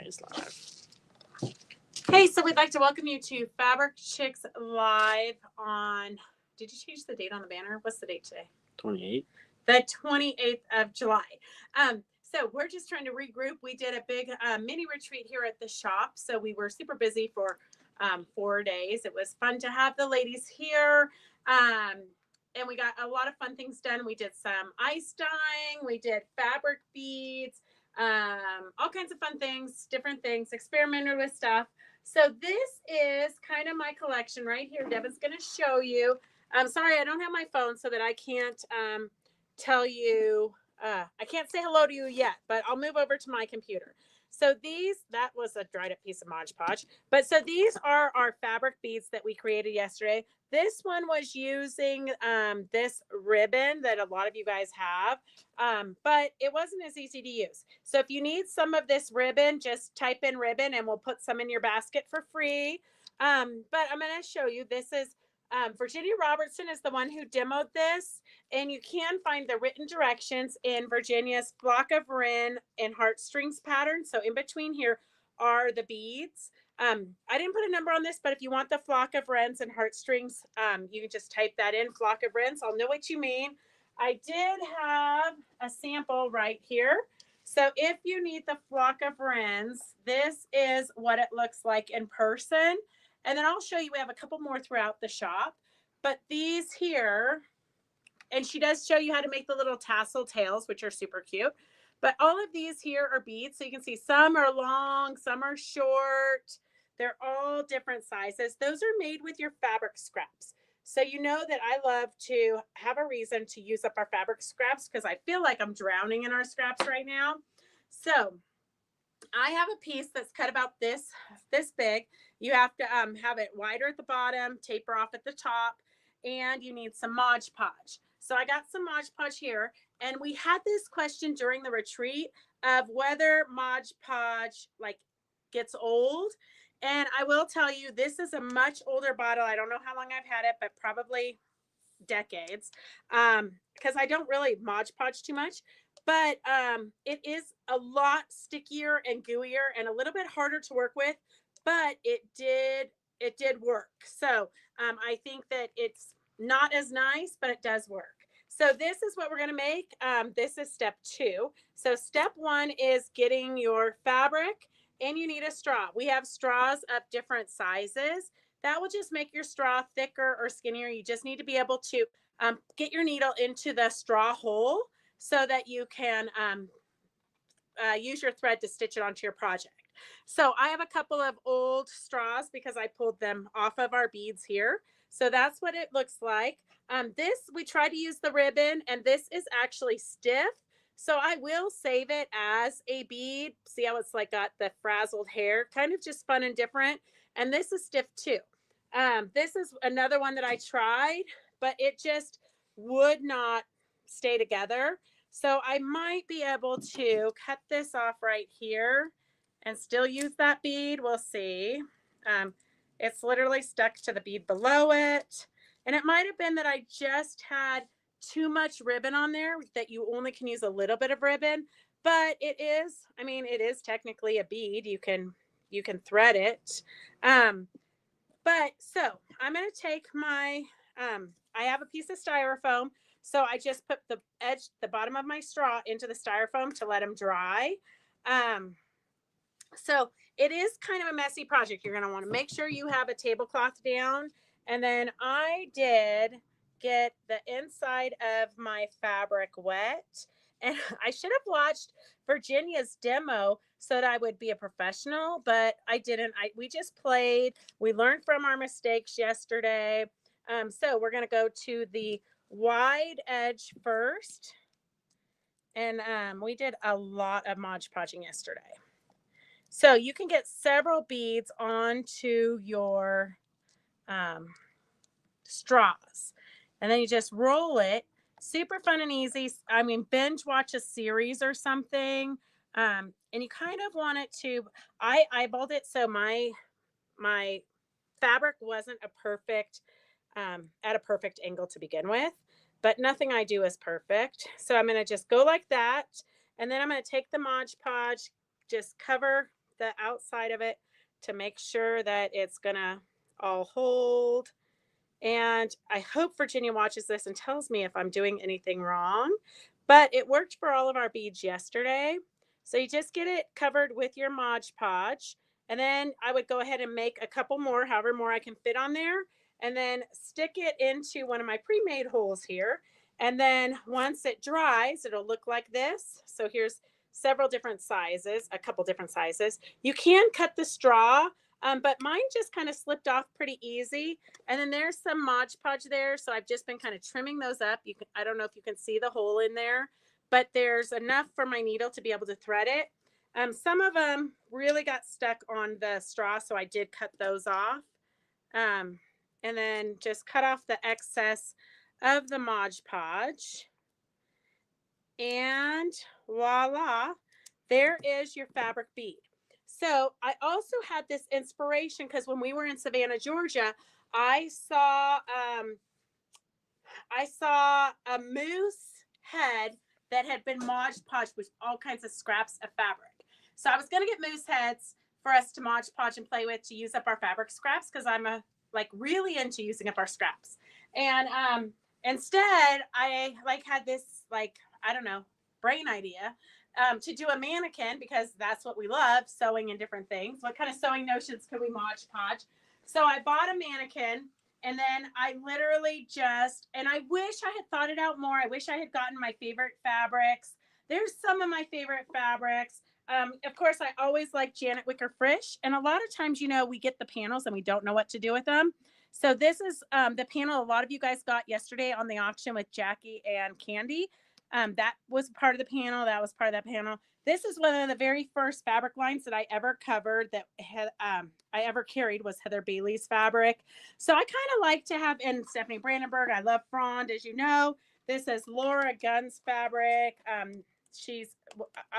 is live. Hey, so we'd like to welcome you to Fabric Chicks Live on, did you change the date on the banner? What's the date today? 28th. The 28th of July. So we're just trying to regroup. We did a big mini retreat here at the shop. So we were super busy for 4 days. It was fun to have the ladies here. And we got a lot of fun things done. We did some ice dyeing. We did fabric beads, all kinds of fun things, different things, experimented with stuff. So this is kind of my collection right here. Devin's going to show you. I'm sorry, I don't have my phone so that I can't tell you. I can't say hello to you yet, but I'll move over to my computer. So that was a dried up piece of Mod Podge. But so these are our fabric beads that we created yesterday. This one was using this ribbon that a lot of you guys have, but it wasn't as easy to use. So if you need some of this ribbon, just type in ribbon and we'll put some in your basket for free. But I'm going to show you. This is Virginia Robertson is the one who demoed this, and you can find the written directions in Virginia's block of Rin and heartstrings pattern. So in between here are the beads. I didn't put a number on this, but if you want the flock of wrens and heartstrings, you can just type that in, flock of wrens. I'll know what you mean. I did have a sample right here. So if you need the flock of wrens, this is what it looks like in person. And then I'll show you, we have a couple more throughout the shop, but these here, and she does show you how to make the little tassel tails, which are super cute. But all of these here are beads. So you can see some are long, some are short. They're all different sizes. Those are made with your fabric scraps. So you know that I love to have a reason to use up our fabric scraps because I feel like I'm drowning in our scraps right now. So I have a piece that's cut about this big. You have to have it wider at the bottom, taper off at the top, and you need some Mod Podge. So I got some Mod Podge here, and we had this question during the retreat of whether Mod Podge gets old. And I will tell you, this is a much older bottle. I don't know how long I've had it, but probably decades, because I don't really Mod Podge too much. But it is a lot stickier and gooier and a little bit harder to work with, but it did work. So I think that it's not as nice, but it does work. So this is what we're going to make. This is step 2. So step 1 is getting your fabric, and you need a straw. We have straws of different sizes. That will just make your straw thicker or skinnier. You just need to be able to get your needle into the straw hole so that you can use your thread to stitch it onto your project. So I have a couple of old straws because I pulled them off of our beads here. So that's what it looks like. This, we try to use the ribbon, and this is actually stiff. So I will save it as a bead. See how it's like got the frazzled hair, kind of just fun and different. And this is stiff too. This is another one that I tried, but it just would not stay together. So I might be able to cut this off right here and still use that bead. We'll see. It's literally stuck to the bead below it. And it might have been that I just had too much ribbon on there, that you only can use a little bit of ribbon. But it is technically a bead. You can thread it. But so I'm going to take my, I have a piece of styrofoam. So I just put the bottom of my straw into the styrofoam to let them dry. So it is kind of a messy project. You're going to want to make sure you have a tablecloth down. And then I did get the inside of my fabric wet. And I should have watched Virginia's demo so that I would be a professional, but I didn't. We just played. We learned from our mistakes yesterday. So we're going to go to the wide edge first. And we did a lot of Mod Podging yesterday. So you can get several beads onto your straws. And then you just roll it. Super fun and easy. I mean, binge watch a series or something. And you kind of want it to, I eyeballed it so my fabric wasn't at a perfect angle to begin with. But nothing I do is perfect. So I'm going to just go like that. And then I'm going to take the Mod Podge, just cover the outside of it to make sure that it's gonna all hold. And I hope Virginia watches this and tells me if I'm doing anything wrong. But it worked for all of our beads yesterday. So you just get it covered with your Mod Podge. And then I would go ahead and make a couple more, however more I can fit on there. And then stick it into one of my pre-made holes here. And then once it dries, it'll look like this. So here's several different sizes, a couple different sizes. You can cut the straw, but mine just kind of slipped off pretty easy. And then there's some Mod Podge there. So I've just been kind of trimming those up. I don't know if you can see the hole in there, but there's enough for my needle to be able to thread it. Some of them really got stuck on the straw, so I did cut those off. And then just cut off the excess of the Mod Podge. And voila, there is your fabric bead. So I also had this inspiration because when we were in Savannah, Georgia, I saw a moose head that had been Mod Podge with all kinds of scraps of fabric. So I was going to get moose heads for us to Mod Podge and play with to use up our fabric scraps because I'm really into using up our scraps. And instead, I had this I don't know, brain idea to do a mannequin because that's what we love, sewing and different things. What kind of sewing notions could we Mod Podge? So I bought a mannequin. And then I literally and I wish I had thought it out more. I wish I had gotten my favorite fabrics. There's some of my favorite fabrics. Of course, I always like Janet Wicker Frisch. And a lot of times, we get the panels and we don't know what to do with them. So this is the panel a lot of you guys got yesterday on the auction with Jackie and Candy. That was part of the panel. That was part of that panel. This is one of the very first fabric lines that I ever covered that I ever carried was Heather Bailey's fabric. So I kind of like to have, and Stephanie Brandenburg, I love Frond, as you know. This is Laura Gunn's fabric.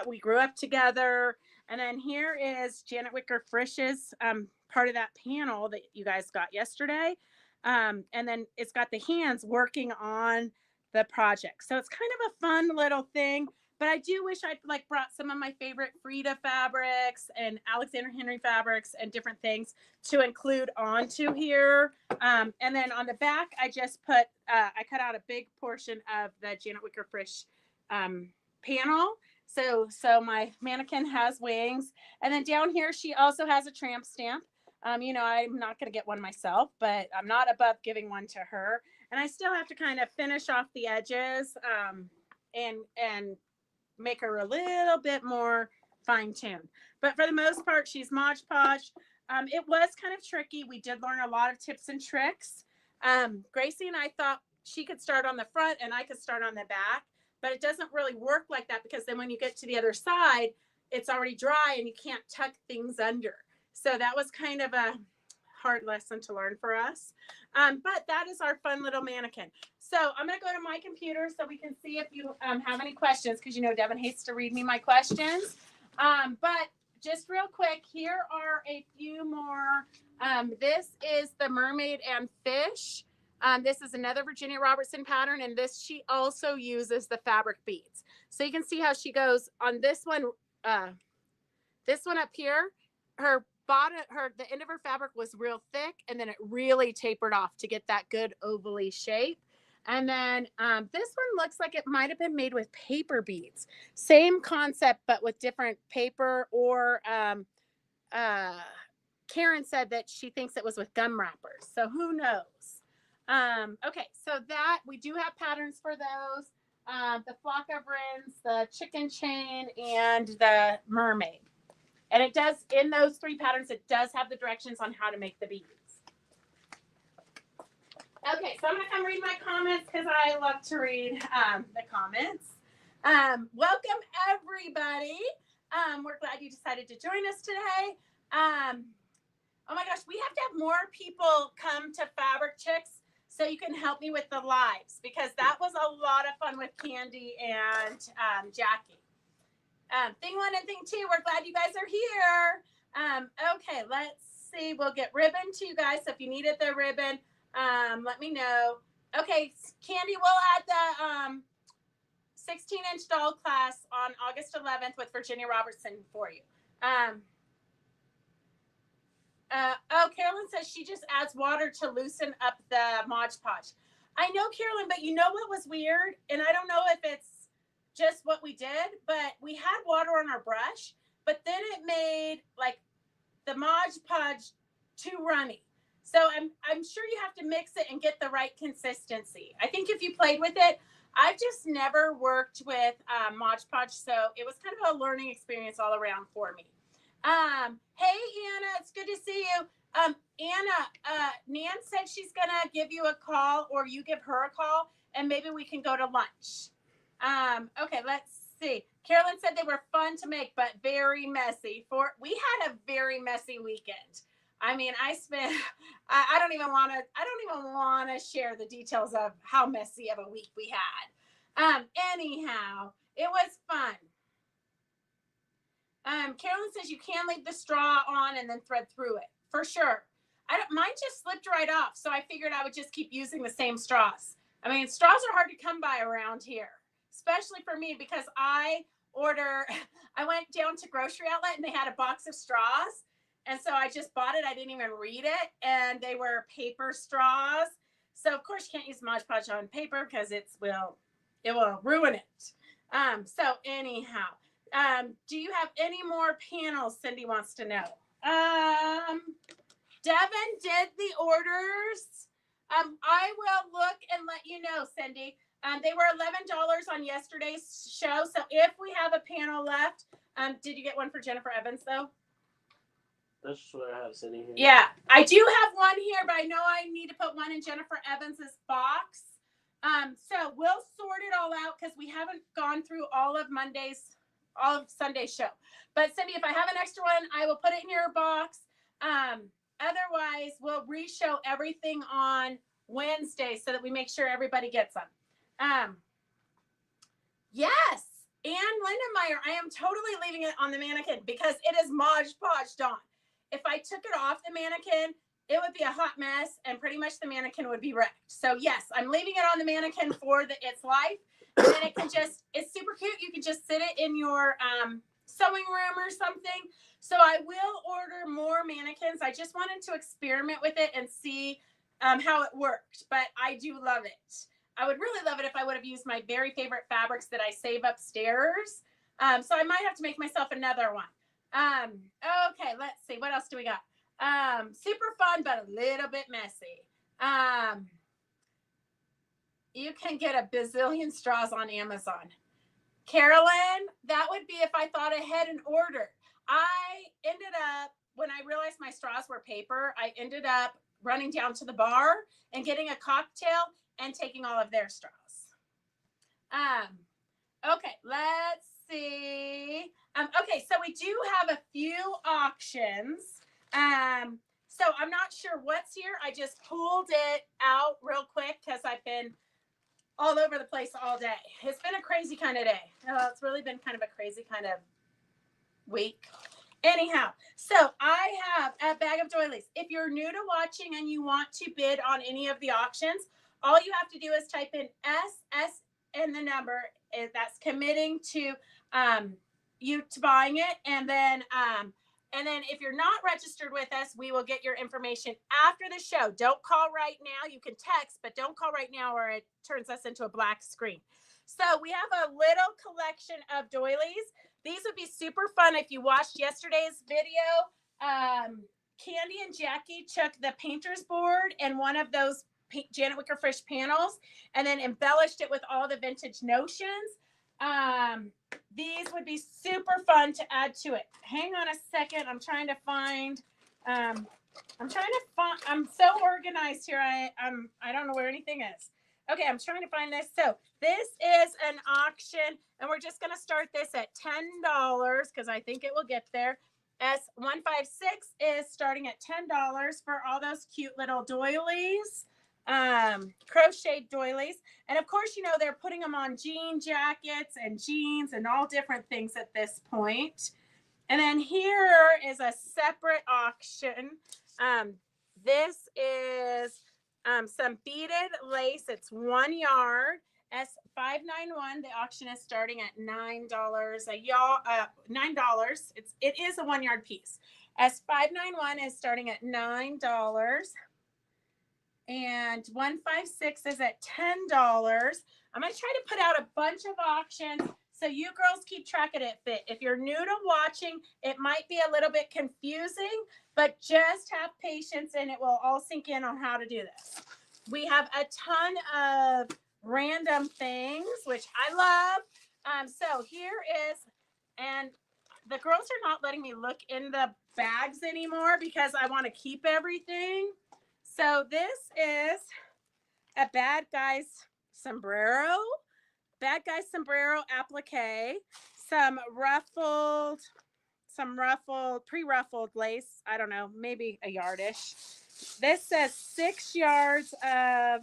We grew up together. And then here is Janet Wicker Frisch's part of that panel that you guys got yesterday. And then it's got the hands working on the project. So it's kind of a fun little thing. But I do wish I'd brought some of my favorite Frida fabrics and Alexander Henry fabrics and different things to include onto here. And then on the back, I just put, I cut out a big portion of the Janet Wicker Frisch panel. So my mannequin has wings. And then down here, she also has a tramp stamp. I'm not going to get one myself, but I'm not above giving one to her. And I still have to kind of finish off the edges and make her a little bit more fine-tuned. But for the most part, she's Mod Podge. It was kind of tricky. We did learn a lot of tips and tricks. Gracie and I thought she could start on the front and I could start on the back, but it doesn't really work like that because then when you get to the other side, it's already dry and you can't tuck things under. So that was kind of a hard lesson to learn for us. But that is our fun little mannequin. So I'm going to go to my computer so we can see if you have any questions because Devin hates to read me my questions. But just real quick, here are a few more. This is the Mermaid and Fish. This is another Virginia Robertson pattern, and she also uses the fabric beads. So you can see how she goes on this one. This one up here, the end of her fabric was real thick, and then it really tapered off to get that good ovally shape. And then this one looks like it might have been made with paper beads. Same concept, but with different paper. Or Karen said that she thinks it was with gum wrappers. So who knows? Okay, so that we do have patterns for those. The flock of wrens, the chicken chain, and the mermaid. And it does, in those three patterns, it does have the directions on how to make the beads. Okay, so I'm going to come read my comments because I love to read the comments. Welcome, everybody. We're glad you decided to join us today. Oh my gosh, we have to have more people come to Fabric Chicks so you can help me with the lives because that was a lot of fun with Candy and Jackie. Thing one and thing two, we're glad you guys are here. Okay, let's see. We'll get ribbon to you guys. So if you needed the ribbon, let me know. Okay, Candy, we'll add the 16-inch doll class on August 11th with Virginia Robertson for you. Oh, Carolyn says she just adds water to loosen up the Mod Podge. I know, Carolyn, but you know what was weird? And I don't know if it's just what we did, but we had water on our brush, but then it made like the Mod Podge too runny. So I'm sure you have to mix it and get the right consistency. I think if you played with it, I've just never worked with Mod Podge, so it was kind of a learning experience all around for me. Hey Anna, it's good to see you. Anna, Nan said she's gonna give you a call, or you give her a call, and maybe we can go to lunch. Okay, let's see. Carolyn said they were fun to make, but very messy. We had a very messy weekend. I mean, I don't even want to share the details of how messy of a week we had. Anyhow, it was fun. Carolyn says you can leave the straw on and then thread through it for sure. Mine just slipped right off, so I figured I would just keep using the same straws. I mean, straws are hard to come by around here, especially for me, because I went down to grocery outlet and they had a box of straws. And so I just bought it. I didn't even read it. And they were paper straws. So of course you can't use Mod Podge on paper because it will ruin it. So anyhow, do you have any more panels? Cindy wants to know. Devin did the orders. I will look and let you know, Cindy. They were $11 on yesterday's show. So if we have a panel left, did you get one for Jennifer Evans though? That's just what I have sitting here. Yeah, I do have one here, but I know I need to put one in Jennifer Evans's box. So we'll sort it all out because we haven't gone through all of Sunday's show. But Cindy, if I have an extra one, I will put it in your box. Otherwise, we'll re-show everything on Wednesday so that we make sure everybody gets them. Yes, Ann Lindenmeyer, I am totally leaving it on the mannequin because it is Mod Podged on. If I took it off the mannequin, it would be a hot mess and pretty much the mannequin would be wrecked. So yes, I'm leaving it on the mannequin for its life. And then it's super cute. You can just sit it in your sewing room or something. So I will order more mannequins. I just wanted to experiment with it and see how it worked, but I do love it. I would really love it if I would have used my very favorite fabrics that I save upstairs. So I might have to make myself another one. Okay, let's see. What else do we got? Super fun, but a little bit messy. You can get a bazillion straws on Amazon. Carolyn, that would be if I thought ahead and ordered. I ended up, when I realized my straws were paper, I ended up running down to the bar and getting a cocktail and taking all of their straws. Okay, let's see. Okay, so we do have a few auctions. So I'm not sure what's here. I just pulled it out real quick because I've been all over the place all day. It's been a crazy kind of day. It's really been kind of a crazy kind of week. Anyhow, so I have a bag of doilies. If you're new to watching and you want to bid on any of the auctions, all you have to do is type in SS and the number. That's committing to you to buying it. And then if you're not registered with us, we will get your information after the show. Don't call right now. You can text, but don't call right now or it turns us into a black screen. So we have a little collection of doilies. These would be super fun if you watched yesterday's video. Candy and Jackie took the painter's board and one of those Janet Wickerfish panels and then embellished it with all the vintage notions. These would be super fun to add to it. Hang on a second. I'm trying to find, I'm so organized here. I don't know where anything is. Okay, I'm trying to find this. So this is an auction, and we're just going to start this at $10 because I think it will get there. S156 is starting at $10 for all those cute little doilies, crocheted doilies. And of course, you know, they're putting them on jean jackets and jeans and all different things at this point. And then here is a separate auction. This is some beaded lace. It's 1 yard. S591. The auction is starting at $9. $9. It is a 1 yard piece. S591 is starting at $9. And 156 is at $10. I'm going to try to put out a bunch of auctions so you girls keep track of it. If you're new to watching, it might be a little bit confusing, but just have patience and it will all sink in on how to do this. We have a ton of random things, which I love. So here is, and the girls are not letting me look in the bags anymore because I want to keep everything. So this is a Bad Guys sombrero applique, some pre-ruffled lace. I don't know, maybe a yardish. This says 6 yards of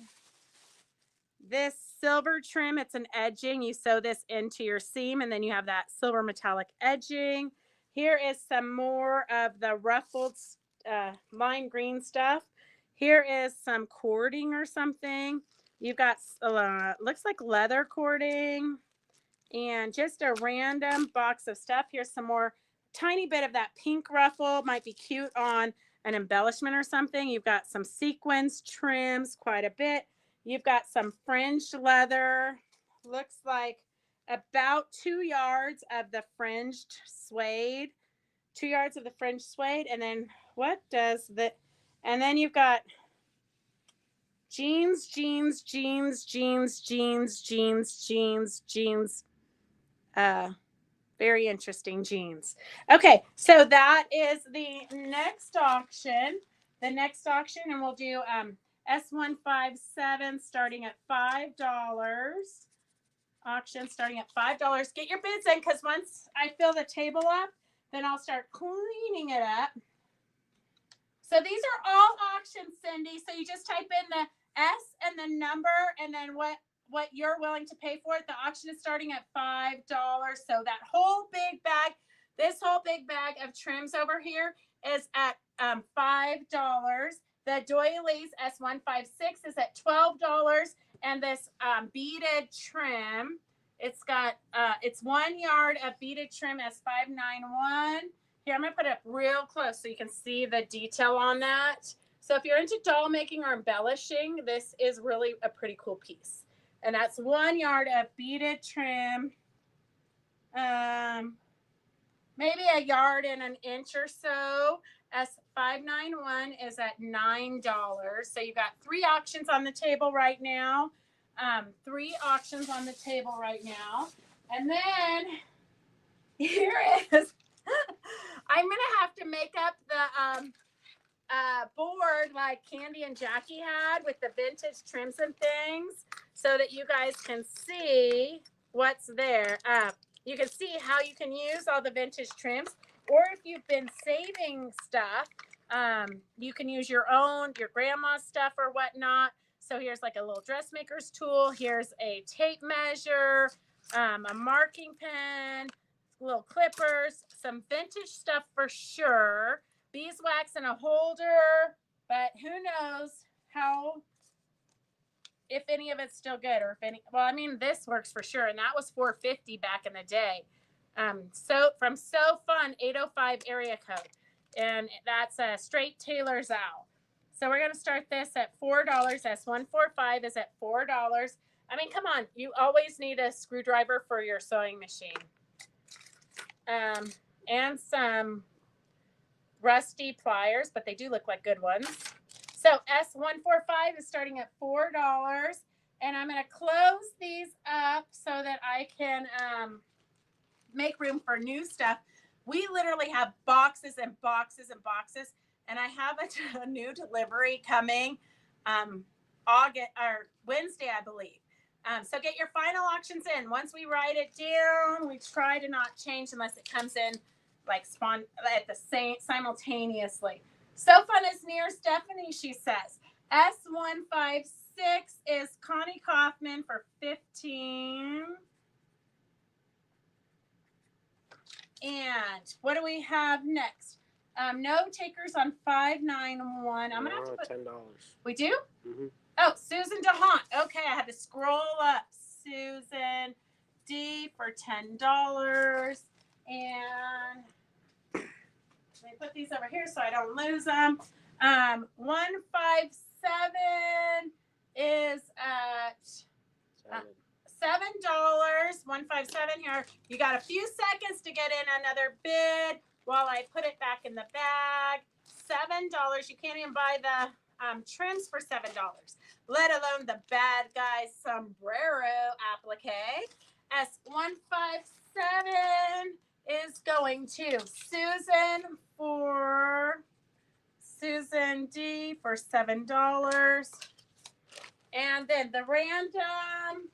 this silver trim. It's an edging. You sew this into your seam and then you have that silver metallic edging. Here is some more of the ruffled lime green stuff. Here is some cording or something. You've got, looks like leather cording and just a random box of stuff. Here's some more tiny bit of that pink ruffle. Might be cute on an embellishment or something. You've got some sequins trims, quite a bit. You've got some fringed leather. Looks like about 2 yards of the fringed suede. 2 yards of the fringed suede. And then what does the, and then you've got jeans. Very interesting jeans. Okay, so that is the next auction. The next auction, and we'll do S157 starting at $5. Auction starting at $5. Get your bids in because once I fill the table up, then I'll start cleaning it up. So these are all auctions, Cindy. So you just type in the S and the number and then what you're willing to pay for it. The auction is starting at $5. So that whole big bag, this whole big bag of trims over here is at $5. The doilies S156 is at $12. And this beaded trim, it's got, it's 1 yard of beaded trim S591. Here, I'm going to put it up real close so you can see the detail on that. So if you're into doll making or embellishing, this is really a pretty cool piece. And that's 1 yard of beaded trim. Maybe a yard and an inch or so. S591 is at $9. So you've got 3 auctions on the table right now. 3 auctions on the table right now. And then here is, I'm going to have to make up the board like Candy and Jackie had with the vintage trims and things so that you guys can see what's there. You can see how you can use all the vintage trims, or if you've been saving stuff, you can use your grandma's stuff or whatnot. So here's like a little dressmaker's tool. Here's a tape measure, a marking pen, little clippers, some vintage stuff for sure. Beeswax and a holder, but who knows if any of it's still good or if any. Well, I mean, this works for sure, and that was $4.50 back in the day. So from So Fun 805 area code, and that's a straight Taylor's owl. So we're gonna start this at $4. S145 is at $4. I mean, come on, you always need a screwdriver for your sewing machine, and some rusty pliers, but they do look like good ones. So S145 is starting at $4, and I'm going to close these up so that I can make room for new stuff. We literally have boxes and boxes and boxes, and I have a new delivery coming Wednesday, I believe. So get your final auctions in. Once we write it down, we try to not change unless it comes in like at the same simultaneously. So Fun is near Stephanie, she says. S156 is Connie Kaufman for $15. And what do we have next? No takers on 591. I'm gonna have to put $10. We do? Mm-hmm. Oh, Susan DeHaan. Okay, I had to scroll up. Susan D for $10. And let me put put these over here so I don't lose them. 157 is at $7. 157 here. You got a few seconds to get in another bid while I put it back in the bag. $7. You can't even buy the trims for $7, let alone the bad guy sombrero applique. S157 is going to Susan D for $7. And then the random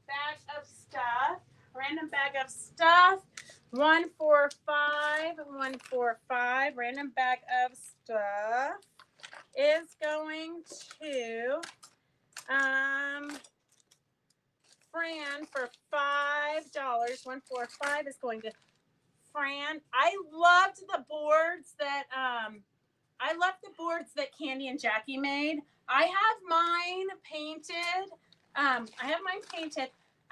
bag of stuff, 145, random bag of stuff is going to Fran for $5. 145 is going to Fran. I loved the boards that Candy and Jackie made. I have mine painted.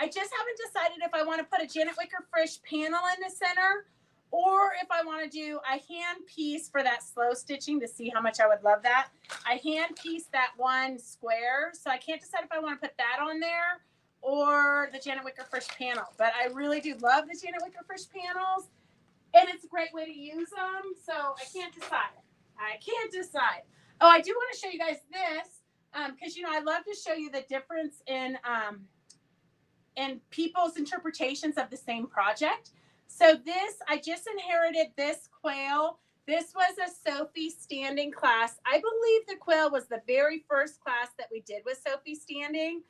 I just haven't decided if I want to put a Janet Wicker Frisch panel in the center or if I want to do a hand piece for that slow stitching to see how much I would love that. I hand piece that one square, so I can't decide if I want to put that on there or the Janet Wicker Frisch panel. But I really do love the Janet Wicker Frisch panels, and it's a great way to use them, so I can't decide. Oh, I do want to show you guys this, because, I love to show you the difference in people's interpretations of the same project. So I just inherited this quail. This was a Sophie Standing class. I believe the quail was the very first class that we did with Sophie Standing.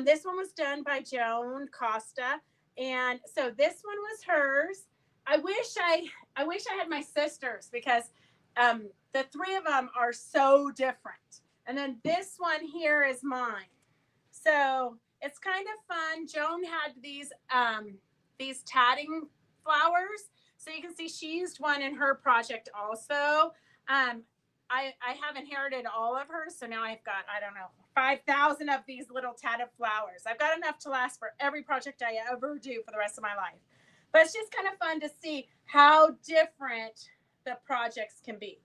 This one was done by Joan Costa. And so this one was hers. I wish I had my sisters because the three of them are so different. And then this one here is mine. So it's kind of fun. Joan had these tatting flowers. So you can see she used one in her project also. I have inherited all of hers. So now I've got, 5,000 of these little tatted flowers. I've got enough to last for every project I ever do for the rest of my life. But it's just kind of fun to see how different the projects can be.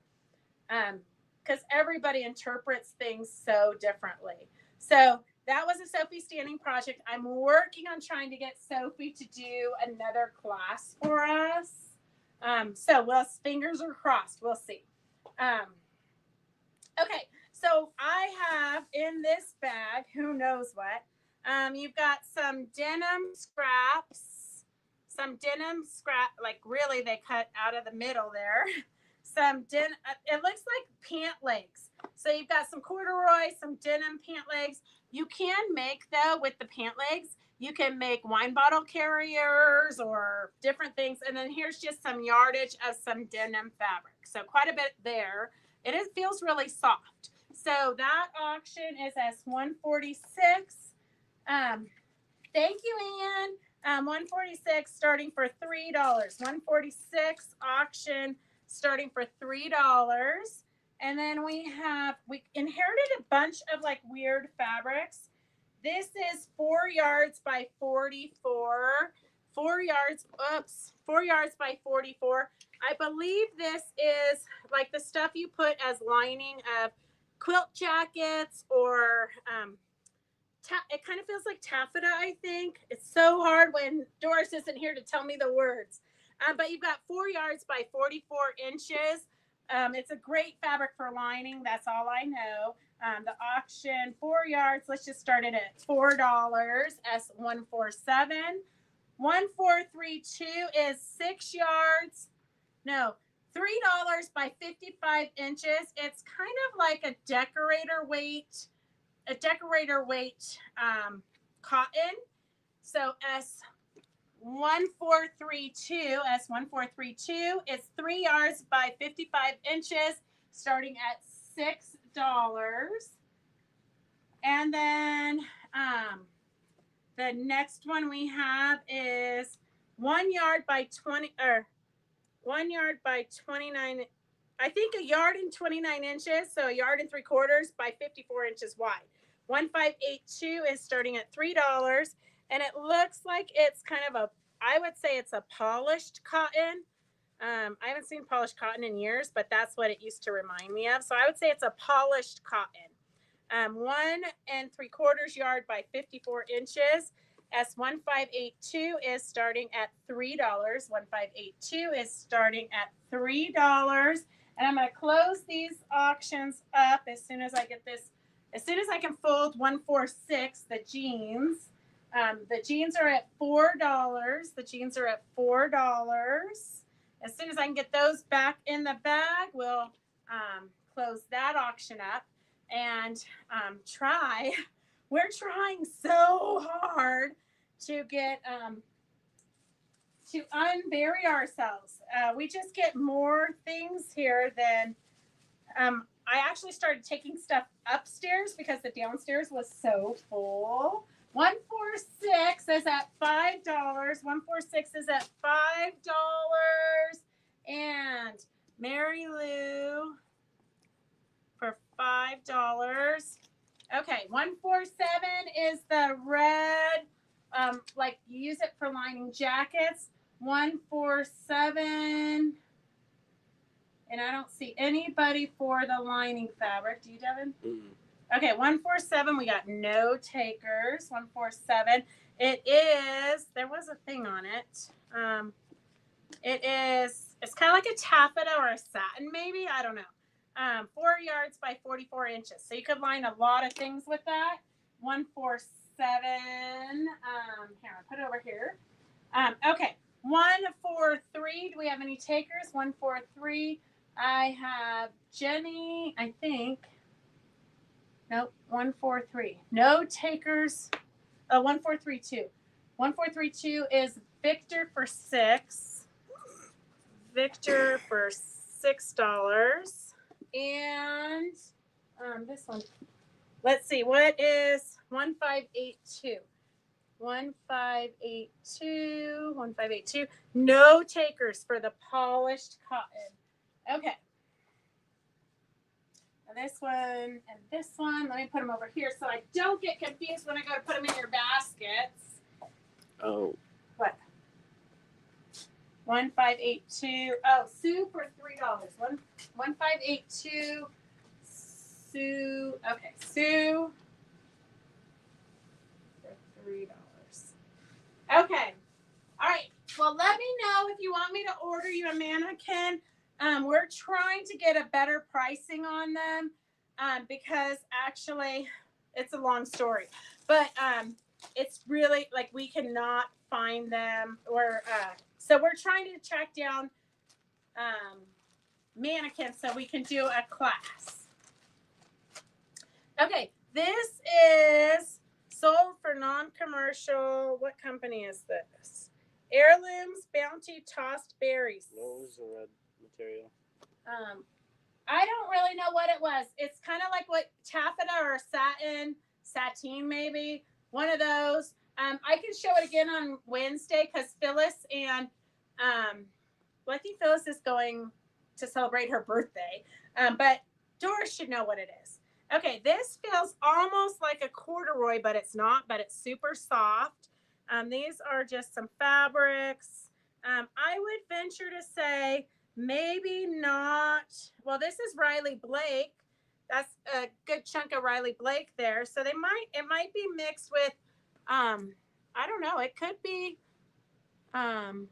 Because everybody interprets things so differently. So that was a Sophie Standing project. I'm working on trying to get Sophie to do another class for us. So fingers are crossed. We'll see. Okay, so I have in this bag, who knows what, you've got some denim scraps, like really they cut out of the middle there. It looks like pant legs. So you've got some corduroy, some denim pant legs. You can make, though, with the pant legs, you can make wine bottle carriers or different things. And then here's just some yardage of some denim fabric. So quite a bit there. It feels really soft. So that auction is S146. Thank you, Ann. 146 starting for $3. 146 auction starting for $3. And then we inherited a bunch of like weird fabrics. This is 4 yards by 44. 4 yards by 44. I believe this is like the stuff you put as lining of quilt jackets or it kind of feels like taffeta, I think. It's so hard when Doris isn't here to tell me the words. But you've got 4 yards by 44 inches. It's a great fabric for lining. That's all I know. The auction, 4 yards. Let's just start it at $4. S147. 1432 is 6 yards. No, $3 by 55 inches. It's kind of like a decorator weight cotton. So S1432 is 3 yards by 55 inches, starting at $6. And then the next one we have is 1 yard by 1 yard by 29. I think a yard and 29 inches, so a yard and 3/4 by 54 inches wide. 1582 is starting at $3. And it looks like it's kind of I would say it's a polished cotton. I haven't seen polished cotton in years, but that's what it used to remind me of. So I would say it's a polished cotton. 1 3/4 yard by 54 inches. S1582 is starting at $3. 1582 is starting at $3. And I'm going to close these auctions up as soon as I get this, as soon as I can fold 146, the jeans. The jeans are at $4. The jeans are at $4. As soon as I can get those back in the bag, we'll close that auction up and we're trying so hard to get to unbury ourselves. We just get more things here than I actually started taking stuff upstairs because the downstairs was so full. 146 is at $5. 146 is at $5. And Mary Lou for $5. Okay, 147 is the red, like you use it for lining jackets. 147. And I don't see anybody for the lining fabric. Do you, Devin? Mm-mm. Okay, 147. We got no takers. 147. It is. There was a thing on it. It is. It's kind of like a taffeta or a satin, maybe. I don't know. 4 yards by 44 inches. So you could line a lot of things with that. 147. Here, I'll put it over here. Okay. 143. Do we have any takers? 143. I have Jenny, I think. Nope, 143. No takers. 1432. 1432 is Victor for $6. Victor for $6. And this one. Let's see, what is 1582? 1582. 1582. No takers for the polished cotton. Okay. And this one and this one. Let me put them over here so I don't get confused when I go to put them in your baskets. Oh. What? 1582. Oh, Sue for $3. 1582. Sue. Okay, Sue for $3. Okay. All right. Well, let me know if you want me to order you a mannequin. We're trying to get a better pricing on them because actually it's a long story, but it's really like we cannot find them so we're trying to track down mannequins so we can do a class. Okay, this is sold for non-commercial. What company is this? Heirlooms Bounty Tossed Berries. What was the red material? I don't really know what it was. It's kind of like what taffeta or sateen maybe, one of those. I can show it again on Wednesday because Phyllis and well, I think Phyllis is going to celebrate her birthday, but Doris should know what it is. Okay, this feels almost like a corduroy, but it's not, but it's super soft. These are just some fabrics. I would venture to say maybe not. Well, this is Riley Blake. That's a good chunk of Riley Blake there. So it might be mixed with, I don't know. It could be, I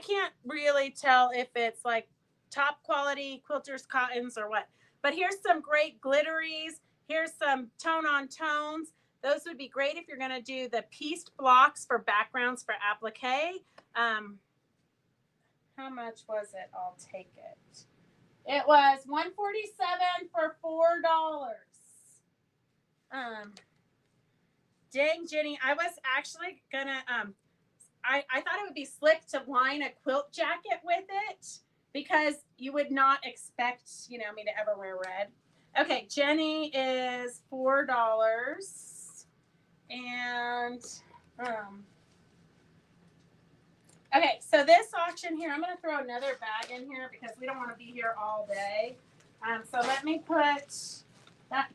can't really tell if it's like top quality quilters cottons or what. But here's some great glitteries. Here's some tone on tones. Those would be great if you're going to do the pieced blocks for backgrounds for applique. How much was it? I'll take it. It was $147 for $4. Dang, Jenny, I was actually gonna I thought it would be slick to line a quilt jacket with it because you would not expect, me to ever wear red. Okay, Jenny is $4. And okay, so this auction here, I'm going to throw another bag in here because we don't want to be here all day. So let me put that,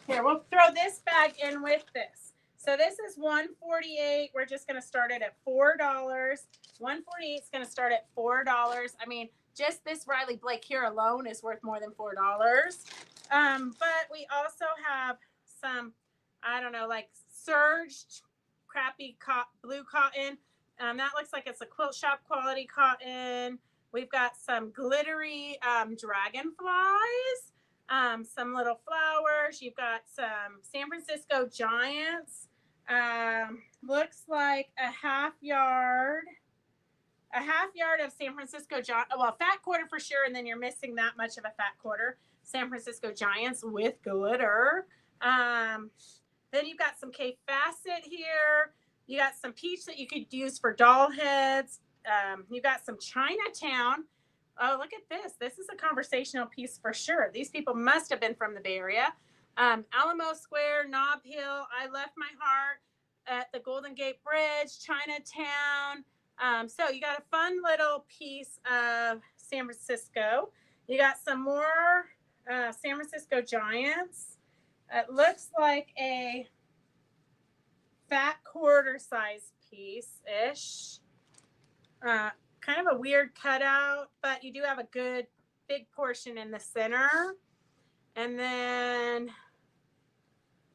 here, we'll throw this bag in with this. So this is $148. We're just going to start it at $4. $148 is going to start at $4. I mean, just this Riley Blake here alone is worth more than $4. But we also have some, I don't know, like serged crappy blue cotton. That looks like it's a quilt shop quality cotton. We've got some glittery dragonflies, some little flowers. You've got some San Francisco Giants. Looks like a half yard of San Francisco Giants. Well, fat quarter for sure, and then you're missing that much of a fat quarter. San Francisco Giants with glitter. Then you've got some K Facet here. You got some peach that you could use for doll heads. You got some Chinatown. Oh, look at this. This is a conversational piece for sure. These people must have been from the Bay Area. Alamo Square, Nob Hill, I Left My Heart at the Golden Gate Bridge, Chinatown. So you got a fun little piece of San Francisco. You got some more San Francisco Giants. It looks like a fat quarter size piece-ish. Kind of a weird cutout, but you do have a good big portion in the center. And then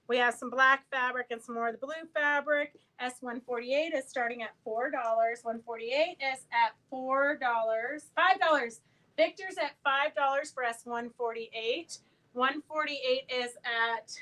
we have some black fabric and some more of the blue fabric. S148 is starting at $4. 148 is at $4. $5. Victor's at $5 for S148. 148 is at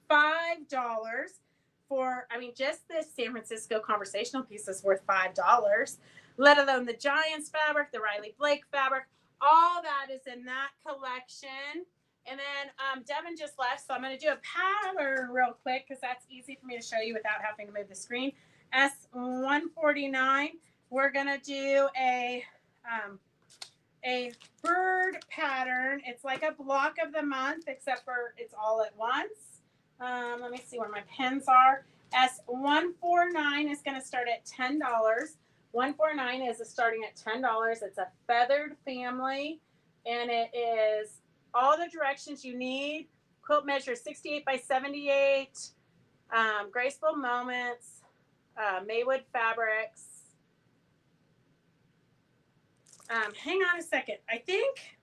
$5 for, I mean, just this San Francisco conversational piece is worth $5, let alone the Giants fabric, the Riley Blake fabric. All that is in that collection. And then Devin just left, so I'm going to do a pattern real quick because that's easy for me to show you without having to move the screen. S149, we're going to do a bird pattern. It's like a block of the month, except for it's all at once. Let me see where my pens are. S149 is going to start at $10. 149 is starting at $10. It's a feathered family, and it is all the directions you need. Quilt measure 68 by 78. Graceful Moments. Maywood Fabrics. Hang on a second. I think.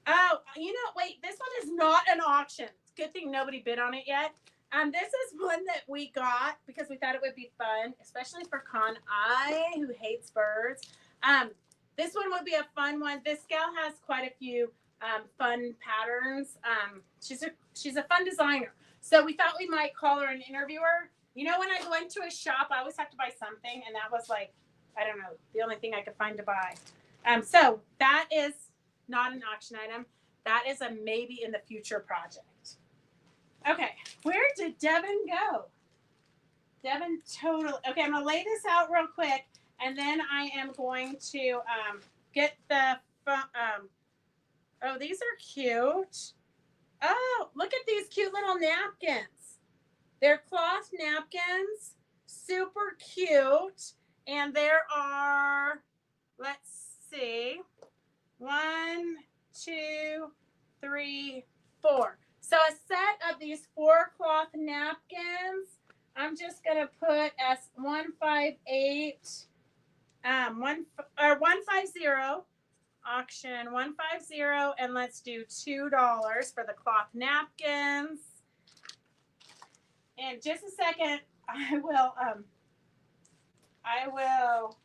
Oh, you know, wait. This one is not an auction. Good thing nobody bid on it yet. This is one that we got because we thought it would be fun, especially for Con I, who hates birds. This one would be a fun one. This gal has quite a few fun patterns. She's a fun designer. So we thought we might call her and interview her. You know, when I go into a shop, I always have to buy something, and that was like, I don't know, the only thing I could find to buy. So that is not an auction item. That is a maybe in the future project. Okay, where did Devin go? Devin totally. Okay, I'm gonna lay this out real quick, and then I am going to get the. Oh, these are cute. Oh, look at these cute little napkins. They're cloth napkins, super cute, and there are. Let's see, 1, 2, 3, 4. So a set of these 4 cloth napkins, I'm just going to put as 158, 150, auction 150, and let's do $2 for the cloth napkins. In just a second, I will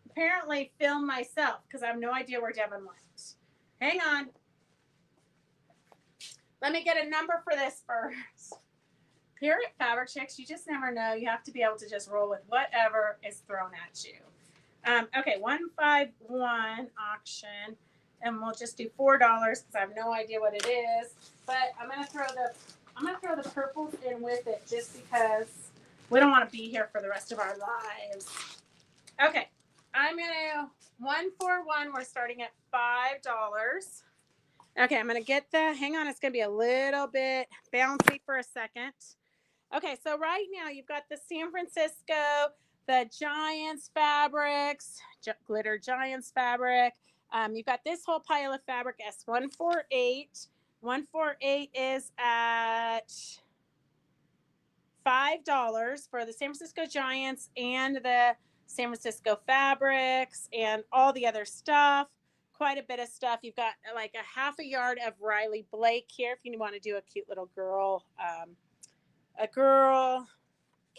apparently film myself because I have no idea where Devin went. Hang on. Let me get a number for this first. Here at Fabric Chicks, you just never know. You have to be able to just roll with whatever is thrown at you. Okay, 151 auction, and we'll just do $4 because I have no idea what it is. But I'm gonna throw the purples in with it just because we don't want to be here for the rest of our lives. Okay, I'm gonna 141. We're starting at $5. Okay, I'm going to get hang on, it's going to be a little bit bouncy for a second. Okay, so right now you've got the San Francisco, the Giants fabrics, glitter Giants fabric. You've got this whole pile of fabric, S148. 148 is at $5 for the San Francisco Giants and the San Francisco Fabrics and all the other stuff. Quite a bit of stuff. You've got like a half a yard of Riley Blake here if you want to do a cute little girl, a girl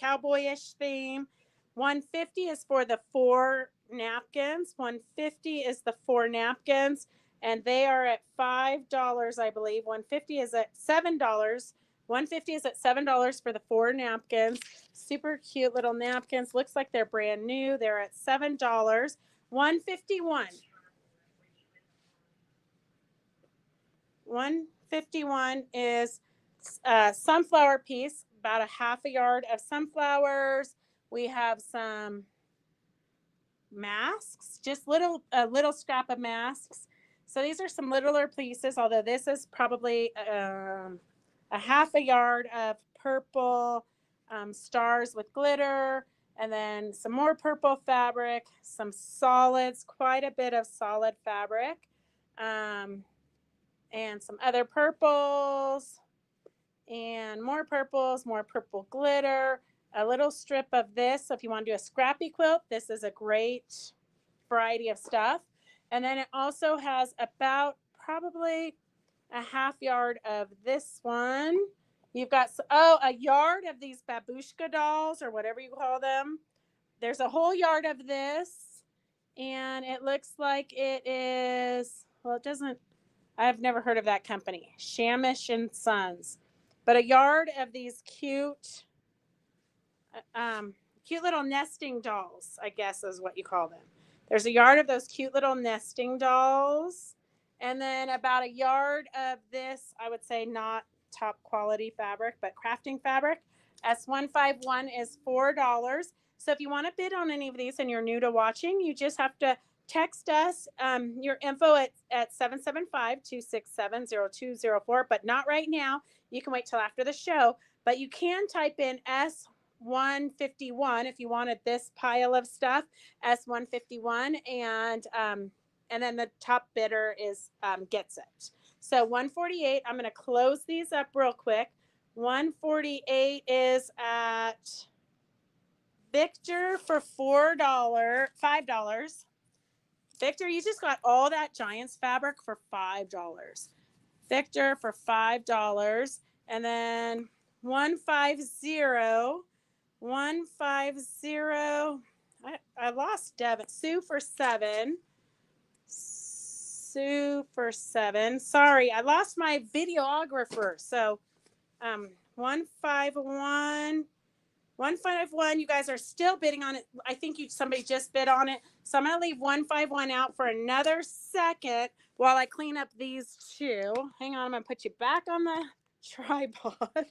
cowboyish theme. 150 is for the 4 napkins. 150 is the 4 napkins, and they are at $5, I believe. 150 is at $7. 150 is at $7 for the 4 napkins. Super cute little napkins. Looks like they're brand new. They're at $7. 151. 151 is a sunflower piece, about a half a yard of sunflowers. We have some masks, just a little scrap of masks. So these are some littler pieces, although this is probably a half a yard of purple stars with glitter, and then some more purple fabric, some solids, quite a bit of solid fabric, and some other purples, and more purple glitter, a little strip of this. So if you want to do a scrappy quilt, this is a great variety of stuff. And then it also has about probably a half yard of this one. You've got, a yard of these babushka dolls or whatever you call them. There's a whole yard of this. And it looks like it is, well, it doesn't, I've never heard of that company, Shamish and Sons. But a yard of these cute little nesting dolls, I guess is what you call them. There's a yard of those cute little nesting dolls. And then about a yard of this, I would say not top quality fabric, but crafting fabric. S151 is $4. So if you want to bid on any of these and you're new to watching, you just have to text us your info at 775-267-0204, but not right now. You can wait till after the show, but you can type in S151 if you wanted this pile of stuff, S151, and then the top bidder is gets it. So 148, I'm going to close these up real quick. 148 is at Victor for $5. Victor, you just got all that Giants fabric for $5. Victor for $5. And then 150. I lost Devin. Sue for $7. Sorry, I lost my videographer. So 151. 151, you guys are still bidding on it. I think somebody just bid on it. So I'm going to leave 151 out for another second while I clean up these two. Hang on, I'm going to put you back on the tripod.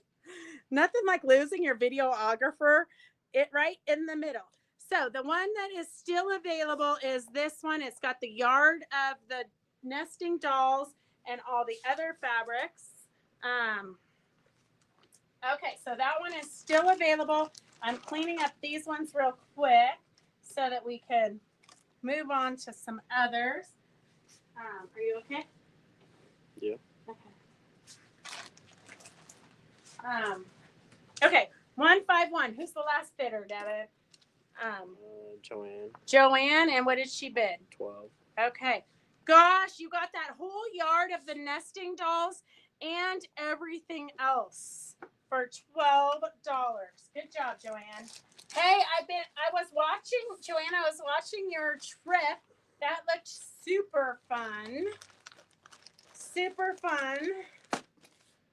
Nothing like losing your videographer right in the middle. So the one that is still available is this one. It's got the yard of the nesting dolls and all the other fabrics. Okay, so that one is still available. I'm cleaning up these ones real quick so that we can move on to some others. Are you okay? Yeah. Okay. Okay, 151. Who's the last bidder, Devin? Joanne. Joanne, and what did she bid? 12. Okay. Gosh, you got that whole yard of the nesting dolls and everything else for $12. Good job, Joanne. Hey, I was watching your trip. That looked super fun. Super fun.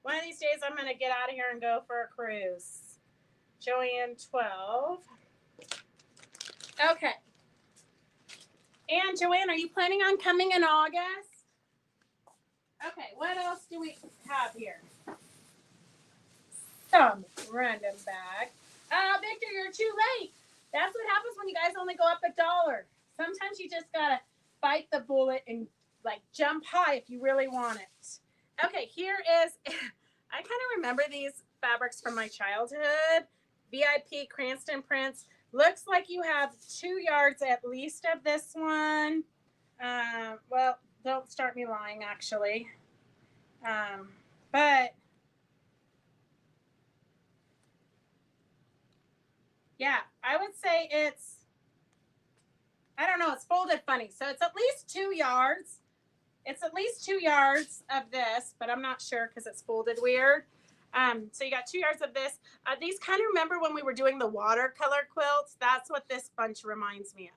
One of these days I'm going to get out of here and go for a cruise. Joanne, 12. Okay. And Joanne, are you planning on coming in August? Okay, what else do we have here? Some random bag. Victor, you're too late. That's what happens when you guys only go up $1. Sometimes you just gotta bite the bullet and like jump high if you really want it. Okay, here is, I kind of remember these fabrics from my childhood. VIP Cranston prints. Looks like you have 2 yards at least of this one. Well, don't start me lying, actually. But Yeah, I would say it's, I don't know, it's folded funny. So it's at least 2 yards. It's at least 2 yards of this, but I'm not sure because it's folded weird. So you got 2 yards of this. These kind of remember when we were doing the watercolor quilts. That's what this bunch reminds me of.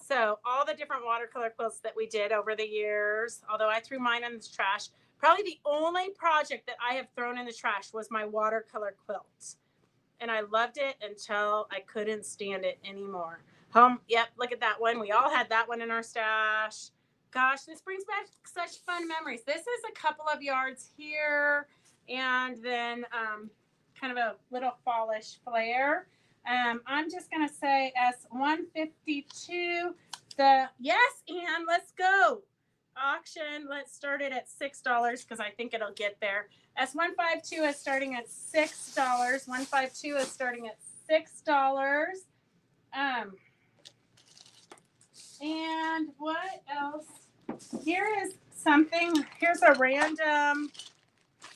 So all the different watercolor quilts that we did over the years, although I threw mine in the trash, probably the only project that I have thrown in the trash was my watercolor quilt. And I loved it until I couldn't stand it anymore. Yep, look at that one. We all had that one in our stash. Gosh, this brings back such fun memories. This is a couple of yards here, and then kind of a little fallish flare. I'm just gonna say S152. Yes, Anne, let's go. Auction. Let's start it at $6 because I think it'll get there. S152 is starting at $6. 152 is starting at $6. And what else? Here is something. Here's a random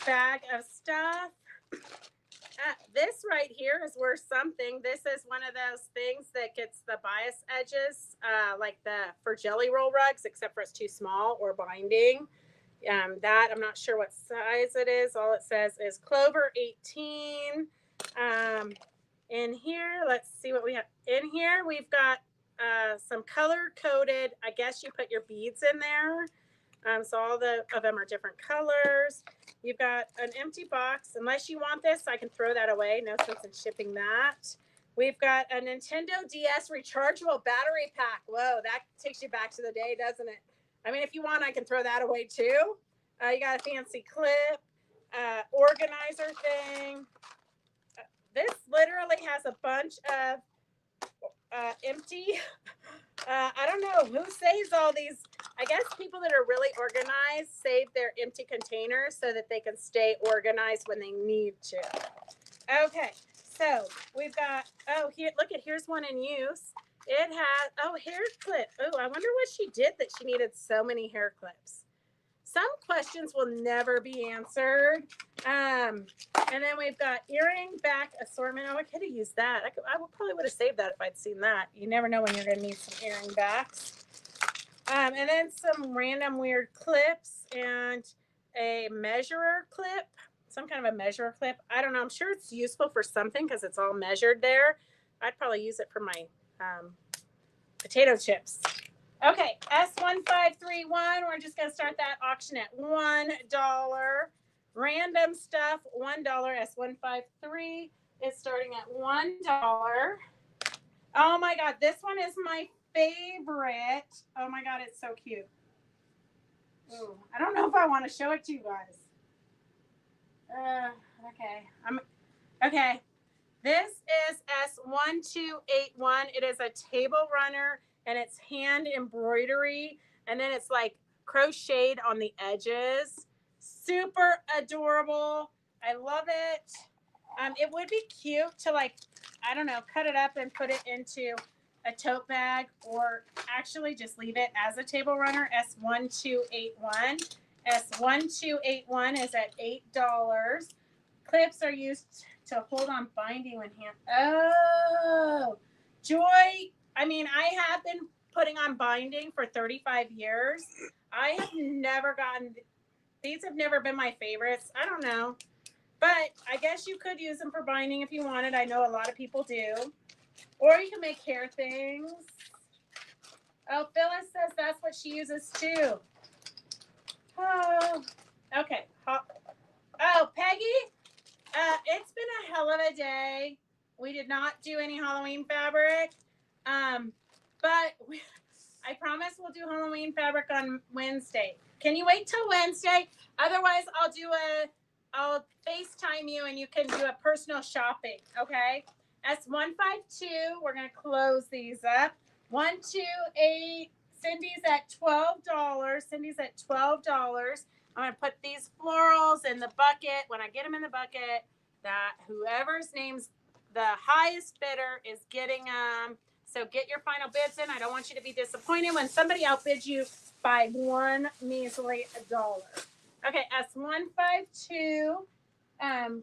bag of stuff. This right here is worth something. This is one of those things that gets the bias edges, like for jelly roll rugs, except for it's too small or binding. That I'm not sure what size it is. All it says is Clover 18. In here, let's see what we have. In here, we've got some color coded. I guess you put your beads in there. So all of them are different colors. You've got an empty box. Unless you want this, I can throw that away. No sense in shipping that. We've got a Nintendo DS rechargeable battery pack. Whoa, that takes you back to the day, doesn't it? I mean, if you want, I can throw that away too. You got a fancy clip, organizer thing. This literally has a bunch of empty. I don't know who saves all these. I guess people that are really organized save their empty containers so that they can stay organized when they need to. Okay, so we've got, here's one in use. It has, hair clip. Oh, I wonder what she did that she needed so many hair clips. Some questions will never be answered. And then we've got earring back assortment. Oh, I could have used that. I probably would have saved that if I'd seen that. You never know when you're going to need some earring backs. And then some random weird clips and a measurer clip. Some kind of a measurer clip. I don't know. I'm sure it's useful for something because it's all measured there. I'd probably use it for my potato chips. Okay, S1531. We're just going to start that auction at $1. Random stuff, $1. S153 is starting at $1. Oh my God, this one is my favorite. Oh my God, it's so cute. Ooh, I don't know if I want to show it to you guys. Okay. This is S1281. It is a table runner and it's hand embroidery. And then it's like crocheted on the edges. Super adorable. I love it. It would be cute to cut it up and put it into a tote bag or actually just leave it as a table runner. S1281. S1281 is at $8. Clips are used to hold on binding when hand. Oh, Joy. I mean, I have been putting on binding for 35 years. I have never gotten, these have never been my favorites. I don't know. But I guess you could use them for binding if you wanted. I know a lot of people do. Or you can make hair things. Oh, Phyllis says that's what she uses too. Oh, okay. Oh, Peggy, it's been a hell of a day. We did not do any Halloween fabric. But I promise we'll do Halloween fabric on Wednesday. Can you wait till Wednesday? Otherwise, I'll FaceTime you and you can do a personal shopping, okay? S152, we're going to close these up. 128, Cindy's at $12. Cindy's at $12. I'm going to put these florals in the bucket. When I get them in the bucket, that whoever's name's the highest bidder is getting them. So get your final bids in. I don't want you to be disappointed when somebody outbids you by one measly dollar. Okay, S152.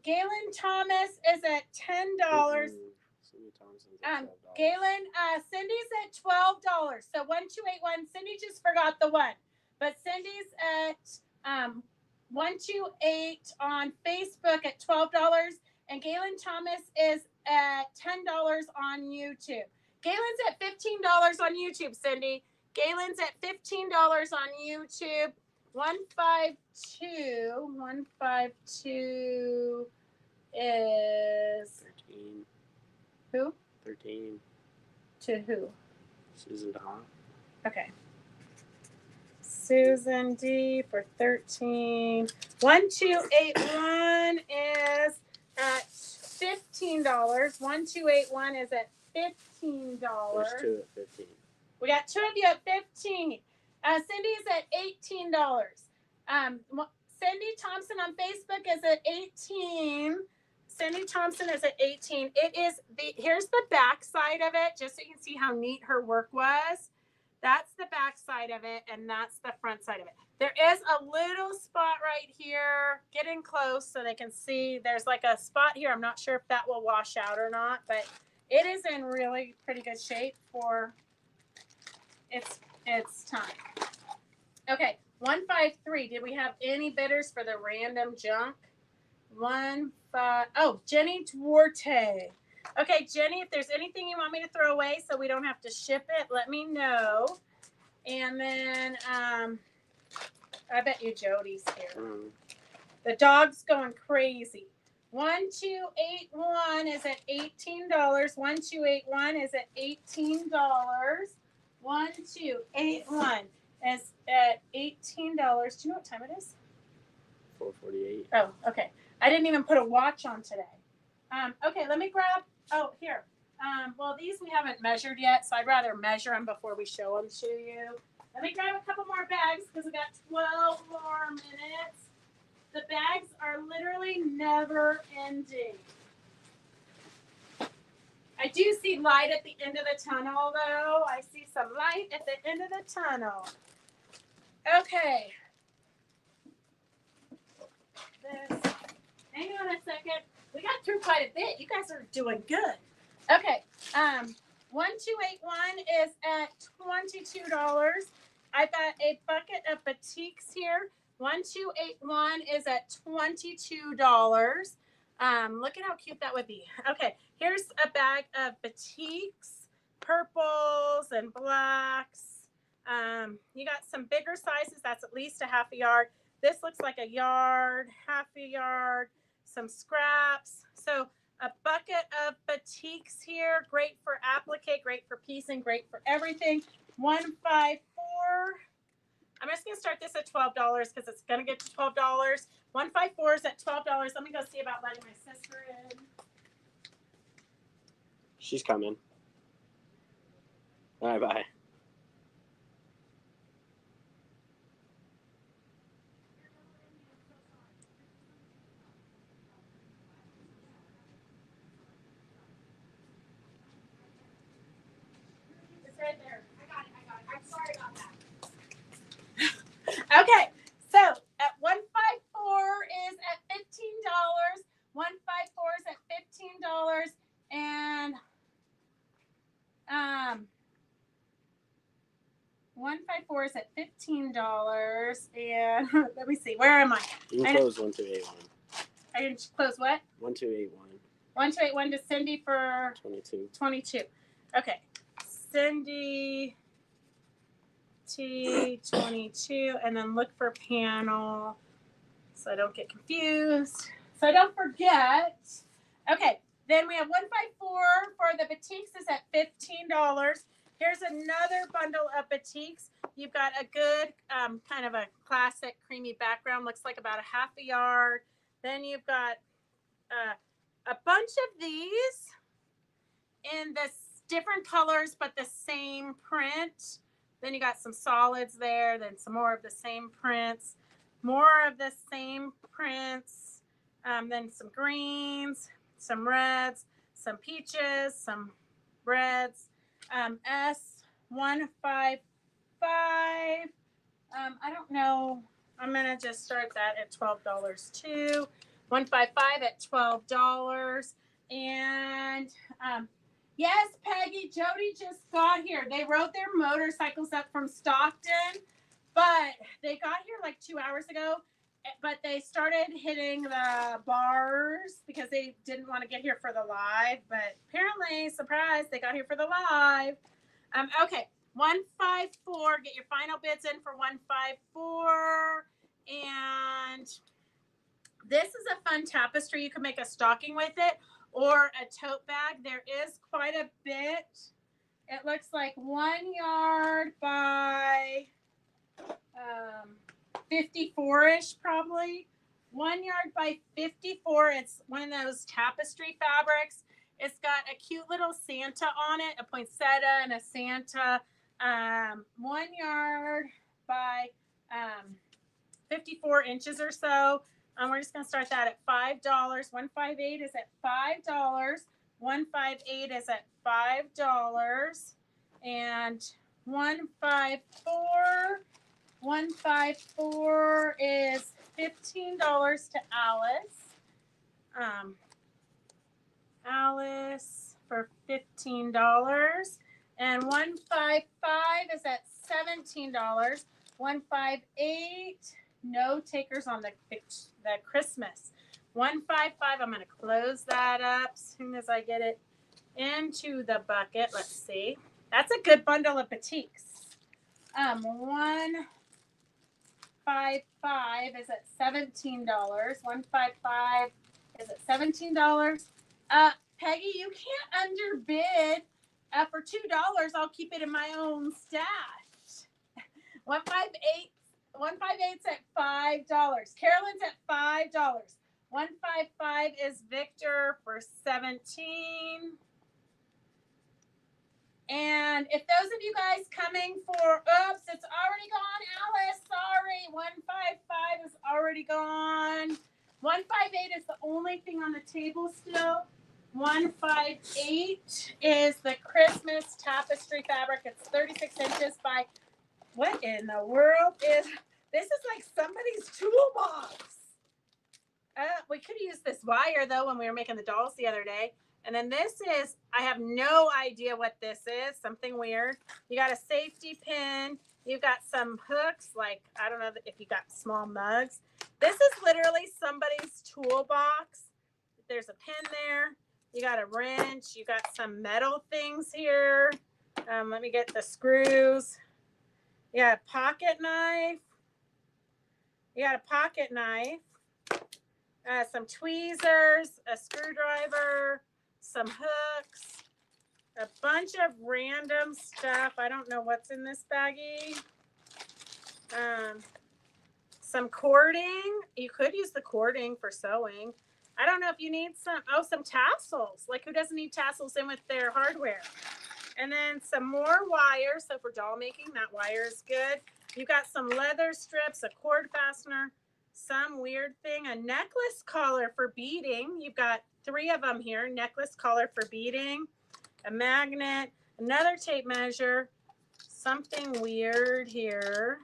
Galen Thomas is at $10. Cindy Thompson's at $12. Galen, Cindy's at $12. So 1281. Cindy just forgot the one, but Cindy's at 128 on Facebook at $12, and Galen Thomas is at $10 on YouTube. Galen's at $15 on YouTube, Cindy. Galen's at $15 on YouTube. 152 is 13. who? 13. To who? Susan Hahn. Okay. Susan D for 13. 1281 is at $15. 1281 is at $15. There's two at 15. We got two of you at 15. Cindy's at $18. Cindy Thompson on Facebook is at 18. Cindy Thompson is at 18. It is here's the back side of it, just so you can see how neat her work was. That's the back side of it, and that's the front side of it. There is a little spot right here. Get in close so they can see. There's like a spot here. I'm not sure if that will wash out or not, but it is in really pretty good shape for its time. Okay, 153. Did we have any bidders for the random junk? Oh, Jenny Duarte. Okay, Jenny, if there's anything you want me to throw away so we don't have to ship it, let me know. And then I bet you Jody's here. The dog's going crazy. 1281 is at $18. 1281 is at $18. 1281 is at $18. Do you know what time it is? 4:48. Oh, okay. I didn't even put a watch on today. Okay, let me grab. Oh, here. Well, these we haven't measured yet, so I'd rather measure them before we show them to you. Let me grab a couple more bags because we got 12 more minutes. The bags are literally never ending. I do see light at the end of the tunnel, though. I see some light at the end of the tunnel. Okay. Hang on a second. We got through quite a bit. You guys are doing good. Okay. 1281 is at $22. I got a bucket of batiks here. 1281 is at $22. Look at how cute that would be. Okay, here's a bag of batiks, purples and blacks. You got some bigger sizes. That's at least a half a yard. This looks like a yard, half a yard, some scraps. So a bucket of batiks here. Great for applique, great for piecing, great for everything. 154. I'm just going to start this at $12 because it's going to get to $12. 154 is at $12. Let me go see about letting my sister in. She's coming. Bye bye. It's right there. I got it. I'm sorry about that. Okay, so at 154 is at $15. 154 is at $15, and 154 is at $15. And let me see, where am I? You can close 1281. I didn't close what? 1281. 1281 to Cindy for 22. Okay, Cindy T22, and then look for panel so I don't get confused. So I don't forget. Okay, then we have 154 for the batiks is at $15. Here's another bundle of batiks. You've got a good kind of a classic creamy background. Looks like about a half a yard. Then you've got a bunch of these in the different colors, but the same print. Then you got some solids there, then some more of the same prints, more of the same prints, then some greens, some reds, some peaches, some reds, S155. I don't know. I'm going to just start that at $12 too. 155 at $12. And Yes, Peggy, Jody just got here. They rode their motorcycles up from Stockton, but they got here like 2 hours ago. But they started hitting the bars because they didn't want to get here for the live. But apparently, surprise, they got here for the live. Okay, 154. Get your final bids in for 154. And this is a fun tapestry. You can make a stocking with it or a tote bag. There is quite a bit. It looks like 1 yard by 54-ish probably. 1 yard by 54. It's one of those tapestry fabrics. It's got a cute little Santa on it, a poinsettia and a Santa. 1 yard by 54 inches or so. We're just going to start that at $5. 158 is at $5. 158 is at $5. And 154 is $15 to Alice. Alice for $15. And 155 is at $17. 158, no takers on the Christmas. 155, I'm going to close that up as soon as I get it into the bucket. Let's see. That's a good bundle of batiks. 155 is at $17. 155 is at $17. Peggy, you can't underbid. For $2, I'll keep it in my own stash. 158's at $5. Carolyn's at $5. 155 is Victor for $17. And if those of you guys coming for, oops, it's already gone, Alice, sorry. 155 is already gone. 158 is the only thing on the table still. 158 is the Christmas tapestry fabric. It's 36 inches by, what in the world is, this is like somebody's toolbox. We could use this wire though when we were making the dolls the other day. And then this is, I have no idea what this is, something weird. You got a safety pin. You've got some hooks, like, I don't know if you got small mugs. This is literally somebody's toolbox. There's a pin there. You got a wrench. You got some metal things here. Let me get the screws. You got a pocket knife. You got a pocket knife. Some tweezers, a screwdriver, some hooks, a bunch of random stuff. I don't know what's in this baggie. Some cording. You could use the cording for sewing. I don't know if you need some tassels. Like, who doesn't need tassels in with their hardware? And then some more wire. So for doll making, that wire is good. You got some leather strips, a cord fastener, some weird thing, a necklace collar for beading. You've got 3 of them here. Necklace collar for beading, a magnet, another tape measure, something weird here,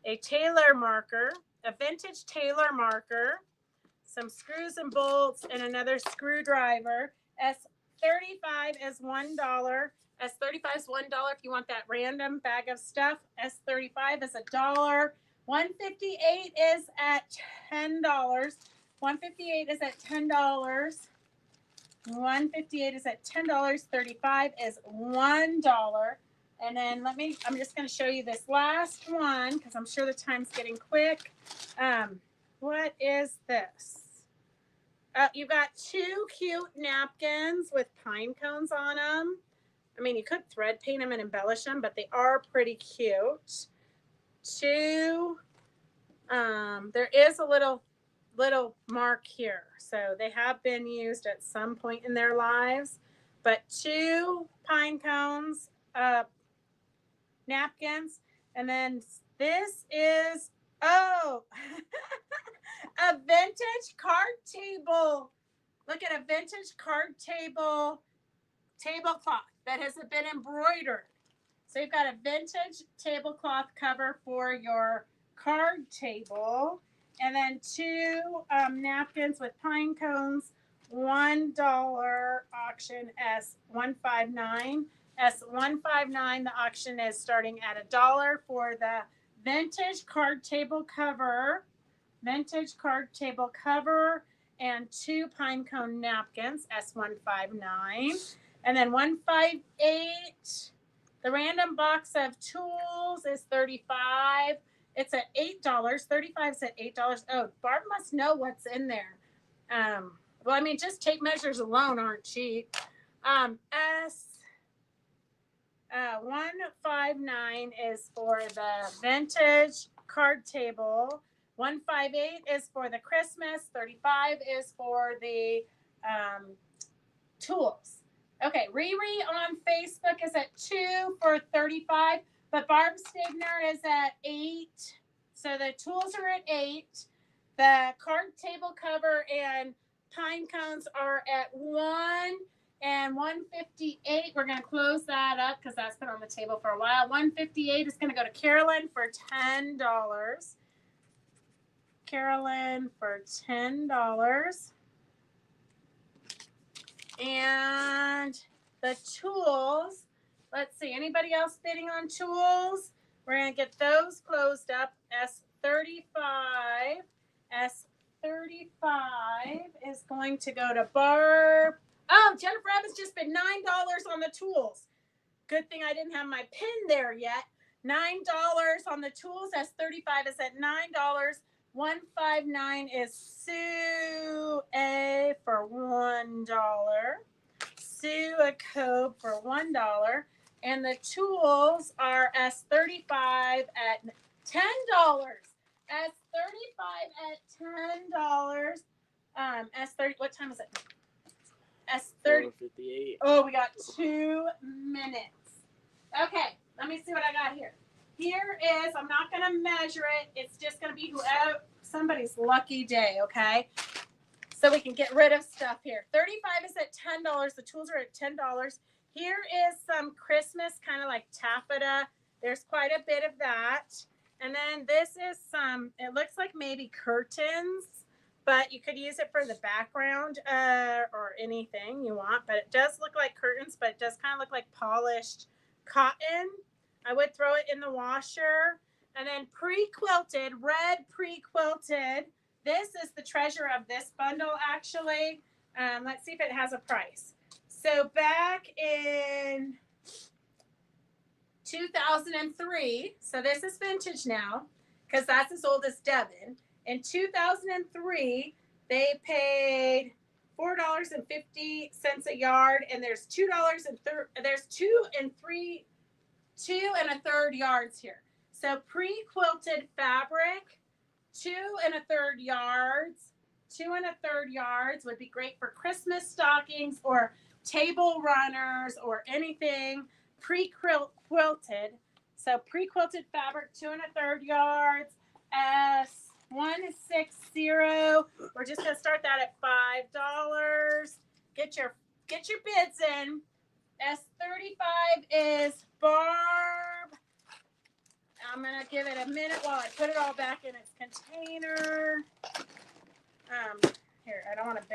a tailor marker, a vintage tailor marker, some screws and bolts, and another screwdriver. S35 is $1. S35 is $1 if you want that random bag of stuff. S35 is $1. 158 is at $10. 158 is at $10. 158 is at $10. 35 is $1. And then I'm just going to show you this last one because I'm sure the time's getting quick. What is this? You've got 2 cute napkins with pine cones on them. I mean, you could thread paint them and embellish them, but they are pretty cute. 2, there is a little mark here. So they have been used at some point in their lives, but 2 pine cones, napkins. And then this is, a vintage card table. Look at a vintage card tablecloth that has been embroidered. So you've got a vintage tablecloth cover for your card table, and then 2 napkins with pine cones $1 auction S159. S159, the auction is starting at $1 for the vintage card table cover. Vintage card table cover and 2 pine cone napkins, S159. And then 158, the random box of tools is $35. It's at $8. 35 is at $8. Oh, Barb must know what's in there. Well, I mean, just tape measures alone aren't cheap. S159 is for the vintage card table. 158 is for the Christmas. 35 is for the tools. Okay, Riri on Facebook is at 2 for 35, but Barb Stigner is at 8. So the tools are at 8. The card table cover and pine cones are at 1 and 158. We're going to close that up because that's been on the table for a while. 158 is going to go to Carolyn for $10. Carolyn for $10. And the tools, let's see, anybody else bidding on tools? We're going to get those closed up. S35 is going to go to Barb. Oh, Jennifer Evans just bid $9 on the tools. Good thing I didn't have my pin there yet. $9 on the tools. S35 is at $9. 159 is Sue A for $1. Sue a Cope for $1. And the tools are S35 at $10. S35 at $10. S30, what time is it? S30. 4:58. Oh, we got 2 minutes. Okay, let me see what I got here. Here is, I'm not going to measure it. It's just going to be whoever, somebody's lucky day, okay? So we can get rid of stuff here. 35 is at $10. The tools are at $10. Here is some Christmas kind of like taffeta. There's quite a bit of that. And then this is some, it looks like maybe curtains, but you could use it for the background or anything you want. But it does look like curtains, but it does kind of look like polished cotton. I would throw it in the washer. And then pre-quilted, red pre-quilted. This is the treasure of this bundle, actually. Let's see if it has a price. So back in 2003, so this is vintage now, because that's as old as Devin. In 2003, they paid $4.50 a yard, and there's $2 and there's 2 1/3 yards here. So pre-quilted fabric, 2 1/3 yards. 2 1/3 yards would be great for Christmas stockings or table runners or anything pre-quilted. So pre-quilted fabric, 2 1/3 yards. S160. We're just gonna start that at $5. Get your bids in. S35 is Barb. I'm gonna give it a minute while I put it all back in its container. Here, I don't want to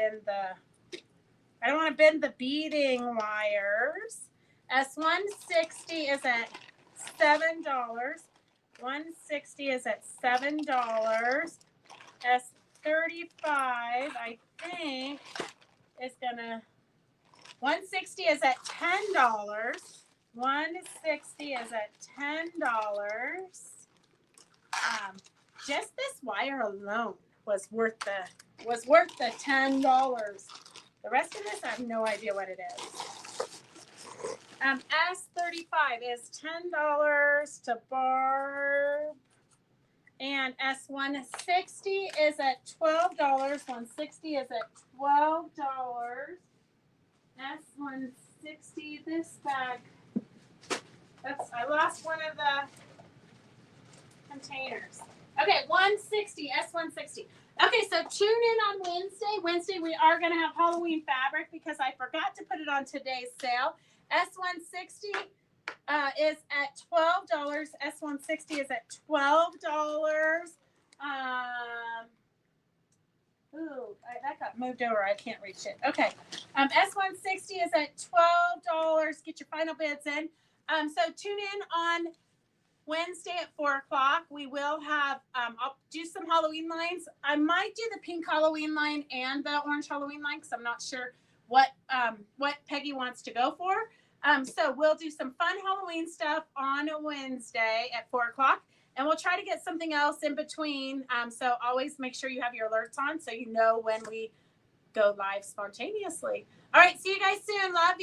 bend the beading wires. S160 is at $7. 160 is at $7. S35, I think, is gonna. 160 is at $10. 160 is at $10. Just this wire alone was worth the $10. The rest of this, I have no idea what it is. S35 is $10 to Barb. And S160 is at $12. 160 is at $12. S160, this bag. I lost one of the containers. Okay, 160, S160. Okay, so tune in on Wednesday. Wednesday, we are going to have Halloween fabric because I forgot to put it on today's sale. S160 is at $12. S160 is at $12. Ooh, that got moved over. I can't reach it. Okay. S160 is at $12. Get your final bids in. So tune in on Wednesday at 4:00. We will have, I'll do some Halloween lines. I might do the pink Halloween line and the orange Halloween line because I'm not sure what Peggy wants to go for. So we'll do some fun Halloween stuff on a Wednesday at 4:00. And we'll try to get something else in between. So always make sure you have your alerts on so you know when we go live spontaneously. All right. See you guys soon. Love you.